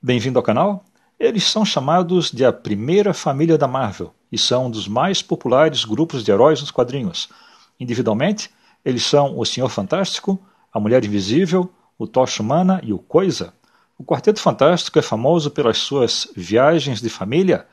Bem-vindo ao canal. Eles são chamados de a primeira família da Marvel e são um dos mais populares grupos de heróis nos quadrinhos. Individualmente, eles são o Senhor Fantástico, a Mulher Invisível, o Tocha Humana e o Coisa. O Quarteto Fantástico é famoso pelas suas viagens de família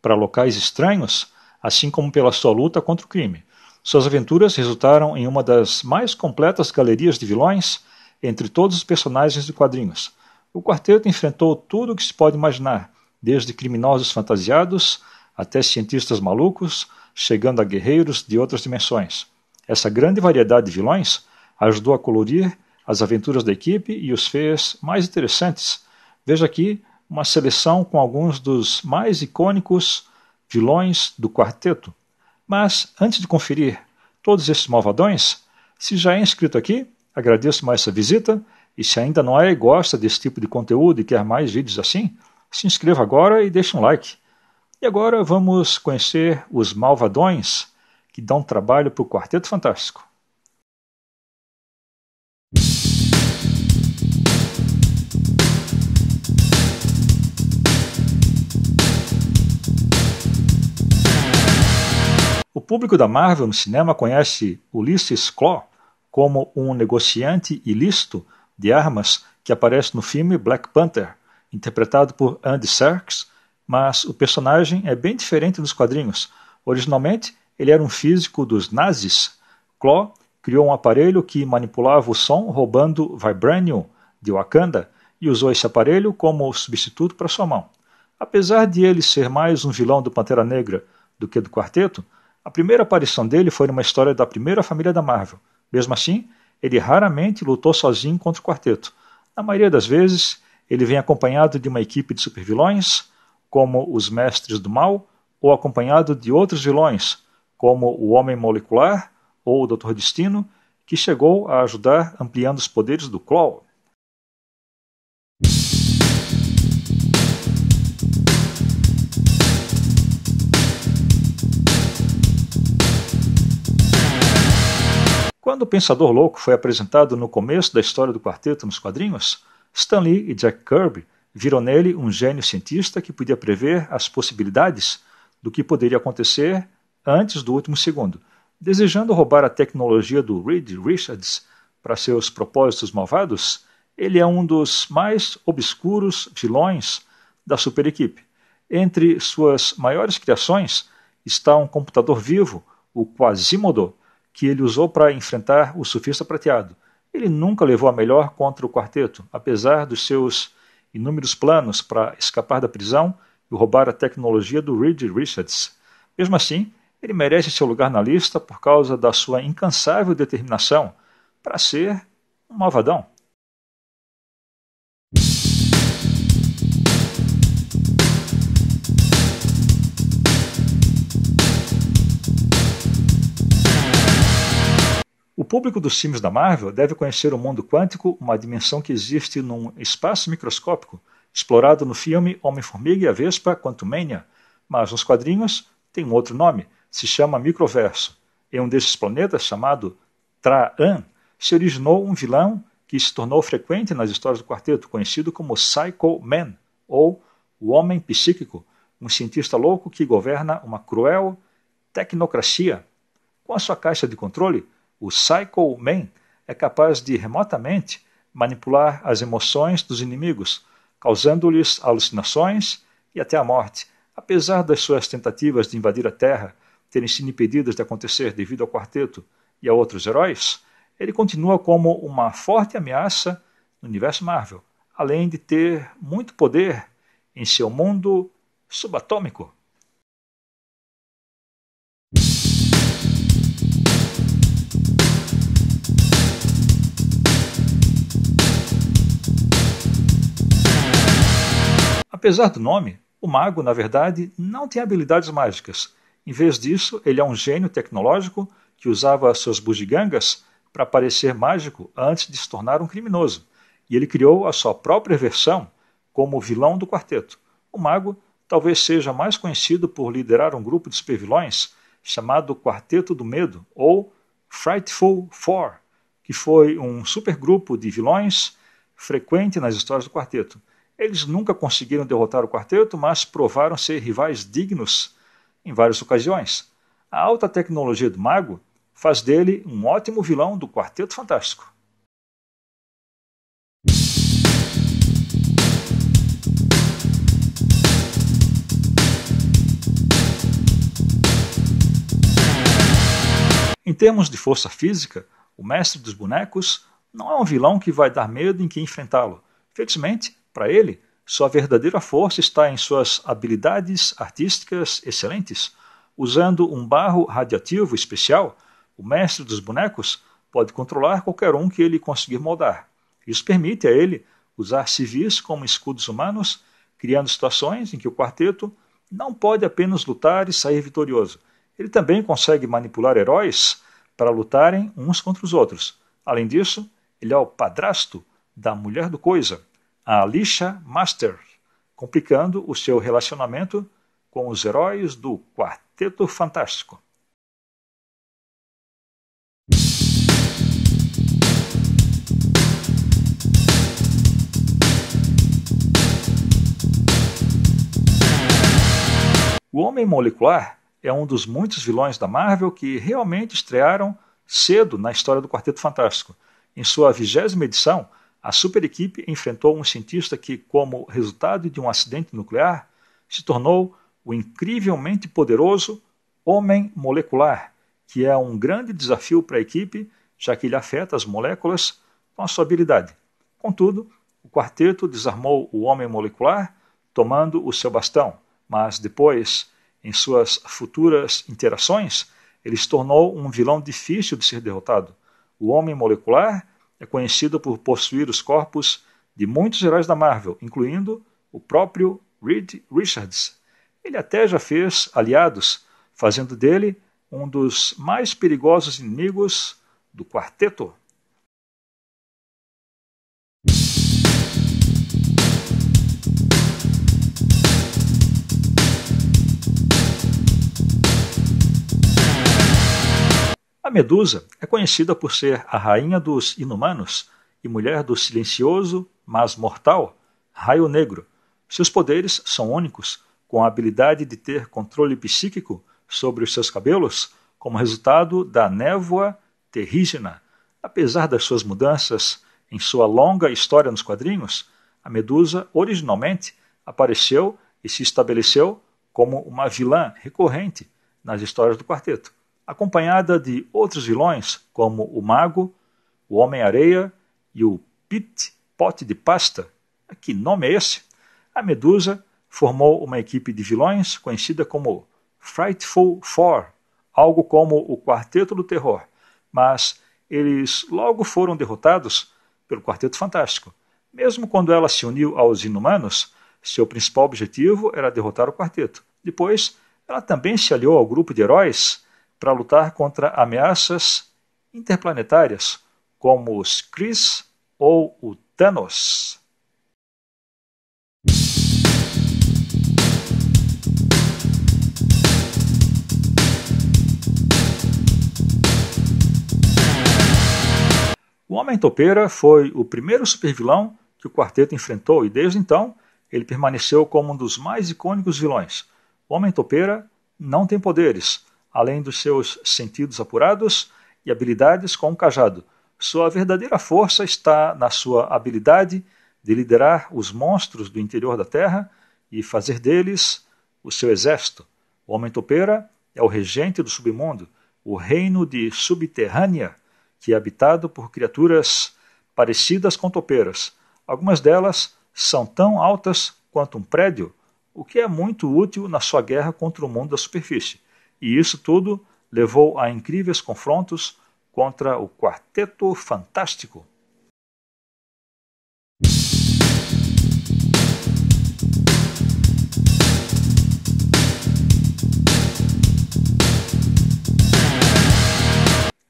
para locais estranhos, assim como pela sua luta contra o crime. Suas aventuras resultaram em uma das mais completas galerias de vilões entre todos os personagens de quadrinhos. O quarteto enfrentou tudo o que se pode imaginar, desde criminosos fantasiados até cientistas malucos, chegando a guerreiros de outras dimensões. Essa grande variedade de vilões ajudou a colorir as aventuras da equipe e os fez mais interessantes. Veja aqui uma seleção com alguns dos mais icônicos vilões do quarteto. Mas, antes de conferir todos esses malvadões, se já é inscrito aqui, agradeço mais essa visita, e se ainda não é e gosta desse tipo de conteúdo e quer mais vídeos assim, se inscreva agora e deixe um like. E agora vamos conhecer os malvadões que dão trabalho para o Quarteto Fantástico. O público da Marvel no cinema conhece Ulysses Klaue como um negociante ilícito de armas que aparece no filme Black Panther, interpretado por Andy Serkis, mas o personagem é bem diferente nos quadrinhos. Originalmente, ele era um físico dos nazis. Klaue criou um aparelho que manipulava o som roubando Vibranium de Wakanda e usou esse aparelho como substituto para sua mão. Apesar de ele ser mais um vilão do Pantera Negra do que do quarteto, a primeira aparição dele foi numa história da primeira família da Marvel. Mesmo assim, ele raramente lutou sozinho contra o quarteto. Na maioria das vezes, ele vem acompanhado de uma equipe de supervilões, como os Mestres do Mal, ou acompanhado de outros vilões, como o Homem Molecular ou o Dr. Destino, que chegou a ajudar ampliando os poderes do Klaue. Quando o Pensador Louco foi apresentado no começo da história do quarteto nos quadrinhos, Stan Lee e Jack Kirby viram nele um gênio cientista que podia prever as possibilidades do que poderia acontecer antes do último segundo. Desejando roubar a tecnologia do Reed Richards para seus propósitos malvados, ele é um dos mais obscuros vilões da super equipe. Entre suas maiores criações está um computador vivo, o Quasimodo, que ele usou para enfrentar o Surfista Prateado. Ele nunca levou a melhor contra o quarteto, apesar dos seus inúmeros planos para escapar da prisão e roubar a tecnologia do Reed Richards. Mesmo assim, ele merece seu lugar na lista por causa da sua incansável determinação para ser um malvadão. O público dos filmes da Marvel deve conhecer o mundo quântico, uma dimensão que existe num espaço microscópico, explorado no filme Homem-Formiga e a Vespa Quantumania, mas nos quadrinhos tem um outro nome, se chama Microverso. Em um desses planetas, chamado Tra-An, se originou um vilão que se tornou frequente nas histórias do quarteto, conhecido como Psycho Man, ou o Homem Psíquico, um cientista louco que governa uma cruel tecnocracia. Com a sua caixa de controle, o Psycho Man é capaz de remotamente manipular as emoções dos inimigos, causando-lhes alucinações e até a morte. Apesar das suas tentativas de invadir a Terra terem sido impedidas de acontecer devido ao quarteto e a outros heróis, ele continua como uma forte ameaça no universo Marvel, além de ter muito poder em seu mundo subatômico. Apesar do nome, o mago, na verdade, não tem habilidades mágicas. Em vez disso, ele é um gênio tecnológico que usava suas bugigangas para parecer mágico antes de se tornar um criminoso. E ele criou a sua própria versão como vilão do quarteto. O mago talvez seja mais conhecido por liderar um grupo de supervilões chamado Quarteto do Medo, ou Frightful Four, que foi um supergrupo de vilões frequente nas histórias do quarteto. Eles nunca conseguiram derrotar o quarteto, mas provaram ser rivais dignos em várias ocasiões. A alta tecnologia do mago faz dele um ótimo vilão do Quarteto Fantástico. Em termos de força física, o Mestre dos Bonecos não é um vilão que vai dar medo em quem enfrentá-lo. Felizmente, para ele, sua verdadeira força está em suas habilidades artísticas excelentes. Usando um barro radioativo especial, o Mestre dos Bonecos pode controlar qualquer um que ele conseguir moldar. Isso permite a ele usar civis como escudos humanos, criando situações em que o quarteto não pode apenas lutar e sair vitorioso. Ele também consegue manipular heróis para lutarem uns contra os outros. Além disso, ele é o padrasto da mulher do Coisa, a Alicia Master, complicando o seu relacionamento com os heróis do Quarteto Fantástico. O Homem Molecular é um dos muitos vilões da Marvel que realmente estrearam cedo na história do Quarteto Fantástico. Em sua 20ª edição, a super equipe enfrentou um cientista que, como resultado de um acidente nuclear, se tornou o incrivelmente poderoso Homem Molecular, que é um grande desafio para a equipe, já que ele afeta as moléculas com a sua habilidade. Contudo, o quarteto desarmou o Homem Molecular, tomando o seu bastão, mas depois, em suas futuras interações, ele se tornou um vilão difícil de ser derrotado. O Homem Molecular é conhecido por possuir os corpos de muitos heróis da Marvel, incluindo o próprio Reed Richards. Ele até já fez aliados, fazendo dele um dos mais perigosos inimigos do quarteto. A Medusa é conhecida por ser a rainha dos Inumanos e mulher do silencioso, mas mortal, Raio Negro. Seus poderes são únicos, com a habilidade de ter controle psíquico sobre os seus cabelos, como resultado da névoa terrígena. Apesar das suas mudanças em sua longa história nos quadrinhos, a Medusa originalmente apareceu e se estabeleceu como uma vilã recorrente nas histórias do quarteto. Acompanhada de outros vilões como o Mago, o Homem-Areia e o Pit Pote de Pasta. Que nome é esse? A Medusa formou uma equipe de vilões conhecida como Frightful Four, algo como o Quarteto do Terror, mas eles logo foram derrotados pelo Quarteto Fantástico. Mesmo quando ela se uniu aos Inumanos, seu principal objetivo era derrotar o quarteto. Depois, ela também se aliou ao grupo de heróis para lutar contra ameaças interplanetárias, como os Kree ou o Thanos. O Homem-Topeira foi o primeiro supervilão que o quarteto enfrentou e, desde então, ele permaneceu como um dos mais icônicos vilões. O Homem-Topeira não tem poderes, além dos seus sentidos apurados e habilidades com o cajado. Sua verdadeira força está na sua habilidade de liderar os monstros do interior da Terra e fazer deles o seu exército. O Homem-Topeira é o regente do submundo, o reino de Subterrânea, que é habitado por criaturas parecidas com topeiras. Algumas delas são tão altas quanto um prédio, o que é muito útil na sua guerra contra o mundo da superfície. E isso tudo levou a incríveis confrontos contra o Quarteto Fantástico.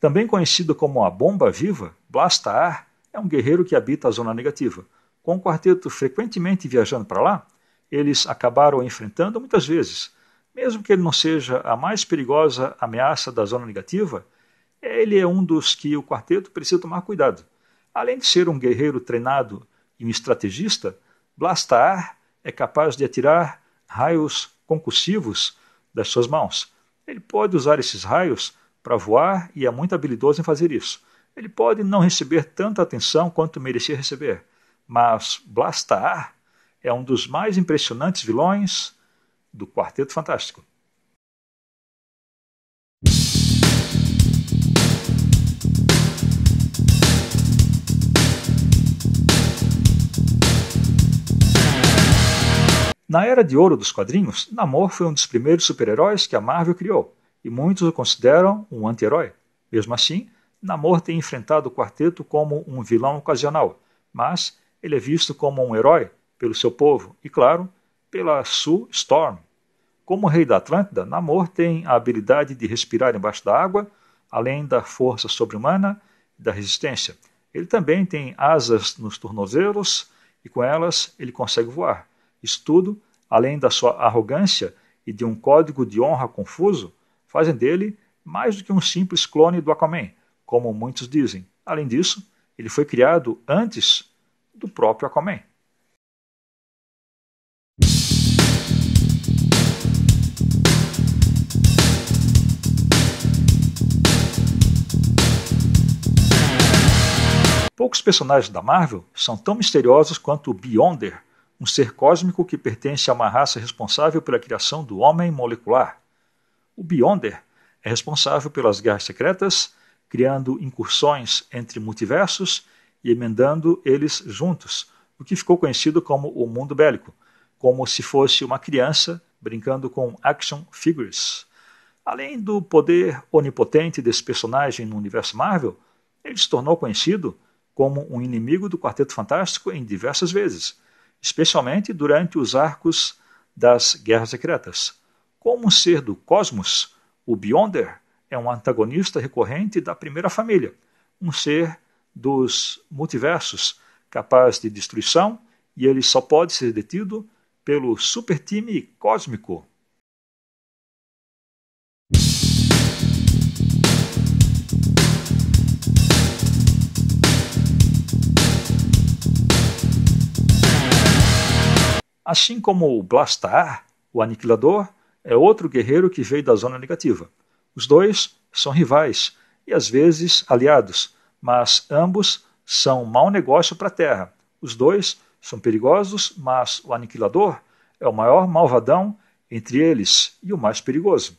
Também conhecido como a Bomba Viva, Blasta-Ar é um guerreiro que habita a Zona Negativa. Com o quarteto frequentemente viajando para lá, eles acabaram enfrentando muitas vezes. Mesmo que ele não seja a mais perigosa ameaça da Zona Negativa, ele é um dos que o quarteto precisa tomar cuidado. Além de ser um guerreiro treinado e um estrategista, Blastar é capaz de atirar raios concussivos das suas mãos. Ele pode usar esses raios para voar e é muito habilidoso em fazer isso. Ele pode não receber tanta atenção quanto merecia receber, mas Blastar é um dos mais impressionantes vilões do Quarteto Fantástico. Na era de ouro dos quadrinhos, Namor foi um dos primeiros super-heróis que a Marvel criou, e muitos o consideram um anti-herói. Mesmo assim, Namor tem enfrentado o quarteto como um vilão ocasional, mas ele é visto como um herói pelo seu povo e, claro, pela Sue Storm. Como rei da Atlântida, Namor tem a habilidade de respirar embaixo da água, além da força sobre-humana e da resistência. Ele também tem asas nos tornozelos e com elas ele consegue voar. Isso tudo, além da sua arrogância e de um código de honra confuso, fazem dele mais do que um simples clone do Aquaman, como muitos dizem. Além disso, ele foi criado antes do próprio Aquaman. Poucos personagens da Marvel são tão misteriosos quanto o Beyonder, um ser cósmico que pertence a uma raça responsável pela criação do homem molecular. O Beyonder é responsável pelas guerras secretas, criando incursões entre multiversos e emendando eles juntos, o que ficou conhecido como o mundo bélico, como se fosse uma criança brincando com action figures. Além do poder onipotente desse personagem no universo Marvel, ele se tornou conhecido como um inimigo do Quarteto Fantástico em diversas vezes, especialmente durante os arcos das Guerras Secretas. Como um ser do cosmos, o Beyonder é um antagonista recorrente da primeira família, um ser dos multiversos, capaz de destruição, e ele só pode ser detido pelo supertime cósmico. Assim como o Blastar, o Aniquilador, é outro guerreiro que veio da zona negativa. Os dois são rivais e às vezes aliados, mas ambos são mau negócio para a Terra. Os dois são perigosos, mas o Aniquilador é o maior malvadão entre eles e o mais perigoso.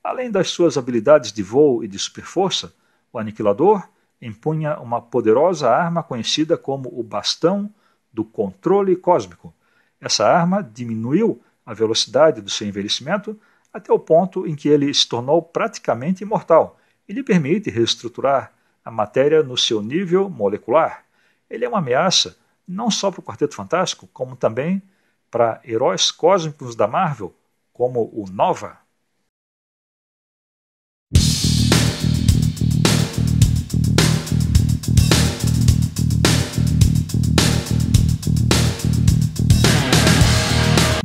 Além das suas habilidades de voo e de superforça, o Aniquilador empunha uma poderosa arma conhecida como o Bastão do Controle Cósmico. Essa arma diminuiu a velocidade do seu envelhecimento até o ponto em que ele se tornou praticamente imortal e lhe permite reestruturar a matéria no seu nível molecular. Ele é uma ameaça não só para o Quarteto Fantástico, como também para heróis cósmicos da Marvel, como o Nova.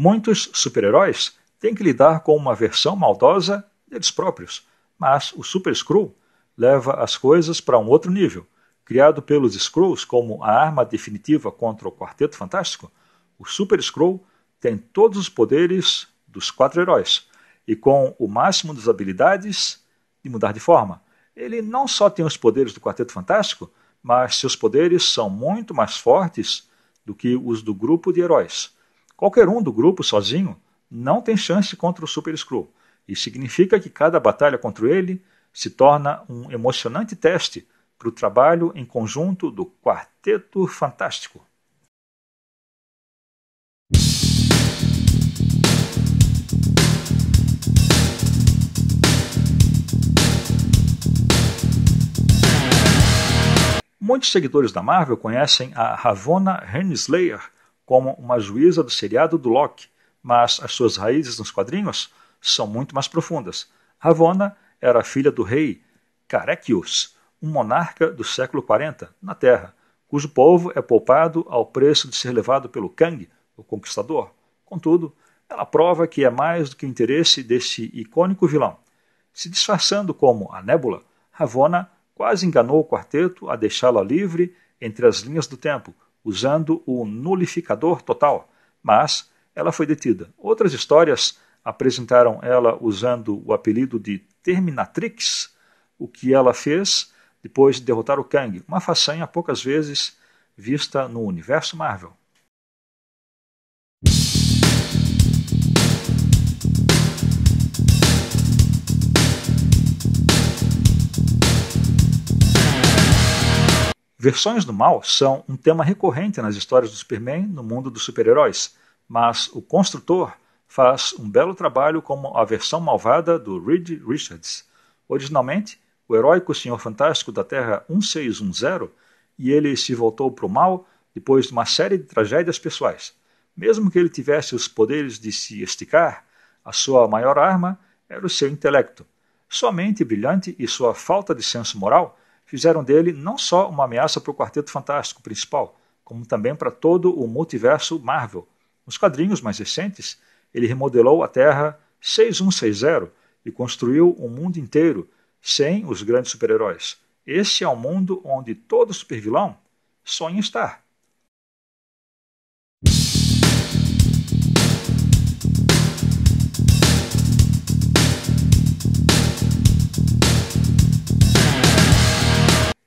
Muitos super-heróis têm que lidar com uma versão maldosa deles próprios, mas o Super Skrull leva as coisas para um outro nível. Criado pelos Skrulls como a arma definitiva contra o Quarteto Fantástico, o Super Skrull tem todos os poderes dos 4 heróis, e com o máximo das habilidades de mudar de forma. Ele não só tem os poderes do Quarteto Fantástico, mas seus poderes são muito mais fortes do que os do grupo de heróis. Qualquer um do grupo sozinho não tem chance contra o Super Skrull. Isso significa que cada batalha contra ele se torna um emocionante teste para o trabalho em conjunto do Quarteto Fantástico. Muitos seguidores da Marvel conhecem a Ravonna Renslayer como uma juíza do seriado do Loki, mas as suas raízes nos quadrinhos são muito mais profundas. Ravonna era filha do rei Carequius, um monarca do século 40 na Terra, cujo povo é poupado ao preço de ser levado pelo Kang, o Conquistador. Contudo, ela prova que é mais do que o interesse desse icônico vilão. Se disfarçando como a Nébula, Ravonna quase enganou o quarteto a deixá-la livre entre as linhas do tempo, usando o nulificador total, mas ela foi detida. Outras histórias apresentaram ela usando o apelido de Terminatrix, o que ela fez depois de derrotar o Kang, uma façanha poucas vezes vista no universo Marvel. Versões do mal são um tema recorrente nas histórias do Superman no mundo dos super-heróis, mas o construtor faz um belo trabalho como a versão malvada do Reed Richards. Originalmente, o heróico Senhor Fantástico da Terra 1610, e ele se voltou para o mal depois de uma série de tragédias pessoais. Mesmo que ele tivesse os poderes de se esticar, a sua maior arma era o seu intelecto. Sua mente brilhante e sua falta de senso moral fizeram dele não só uma ameaça para o Quarteto Fantástico principal, como também para todo o multiverso Marvel. Nos quadrinhos mais recentes, ele remodelou a Terra 6160 e construiu um mundo inteiro sem os grandes super-heróis. Esse é um mundo onde todo supervilão sonha estar.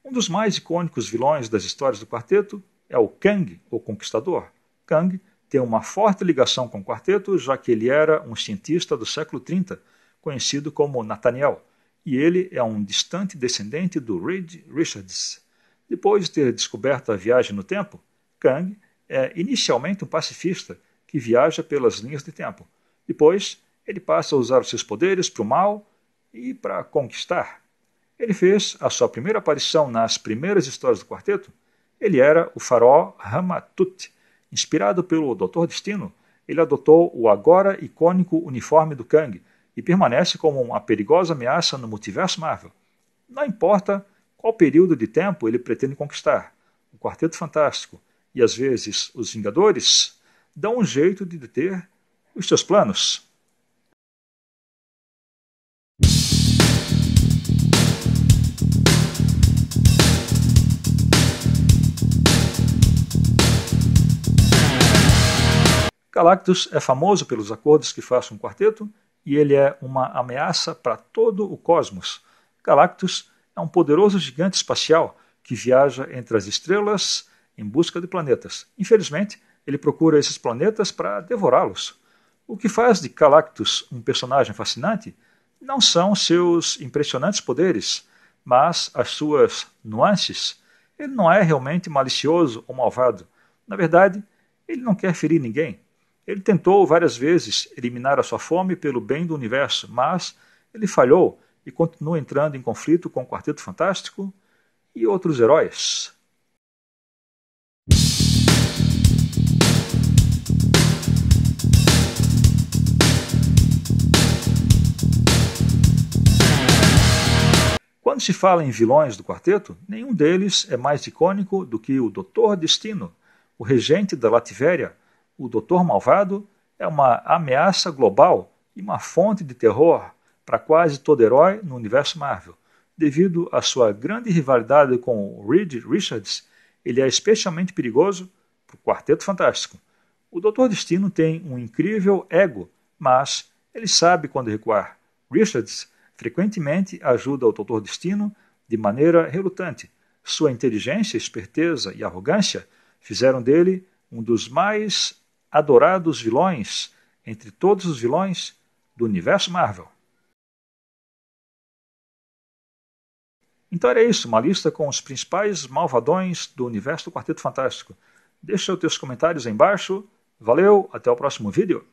Um dos mais icônicos vilões das histórias do Quarteto é o Kang, o Conquistador. Kang tem uma forte ligação com o Quarteto, já que ele era um cientista do século 30, conhecido como Nathaniel, e ele é um distante descendente do Reed Richards. Depois de ter descoberto a viagem no tempo, Kang é inicialmente um pacifista que viaja pelas linhas de tempo. Depois, ele passa a usar os seus poderes para o mal e para conquistar. Ele fez a sua primeira aparição nas primeiras histórias do Quarteto. Ele era o faraó Ramatut. Inspirado pelo Dr. Destino, ele adotou o agora icônico uniforme do Kang e permanece como uma perigosa ameaça no multiverso Marvel. Não importa qual período de tempo ele pretende conquistar, o Quarteto Fantástico e, às vezes, os Vingadores dão um jeito de deter os seus planos. Galactus é famoso pelos acordos que faz com o Quarteto e ele é uma ameaça para todo o cosmos. Galactus é um poderoso gigante espacial que viaja entre as estrelas em busca de planetas. Infelizmente, ele procura esses planetas para devorá-los. O que faz de Galactus um personagem fascinante não são seus impressionantes poderes, mas as suas nuances. Ele não é realmente malicioso ou malvado. Na verdade, ele não quer ferir ninguém. Ele tentou várias vezes eliminar a sua fome pelo bem do universo, mas ele falhou e continua entrando em conflito com o Quarteto Fantástico e outros heróis. Quando se fala em vilões do Quarteto, nenhum deles é mais icônico do que o Dr. Destino, o regente da Lativéria. O Doutor Malvado é uma ameaça global e uma fonte de terror para quase todo herói no universo Marvel. Devido à sua grande rivalidade com o Reed Richards, ele é especialmente perigoso para o Quarteto Fantástico. O Doutor Destino tem um incrível ego, mas ele sabe quando recuar. Richards frequentemente ajuda o Doutor Destino de maneira relutante. Sua inteligência, esperteza e arrogância fizeram dele um dos mais adorados vilões entre todos os vilões do universo Marvel. Então era isso, uma lista com os principais malvadões do universo do Quarteto Fantástico. Deixa os teus comentários aí embaixo. Valeu, até o próximo vídeo.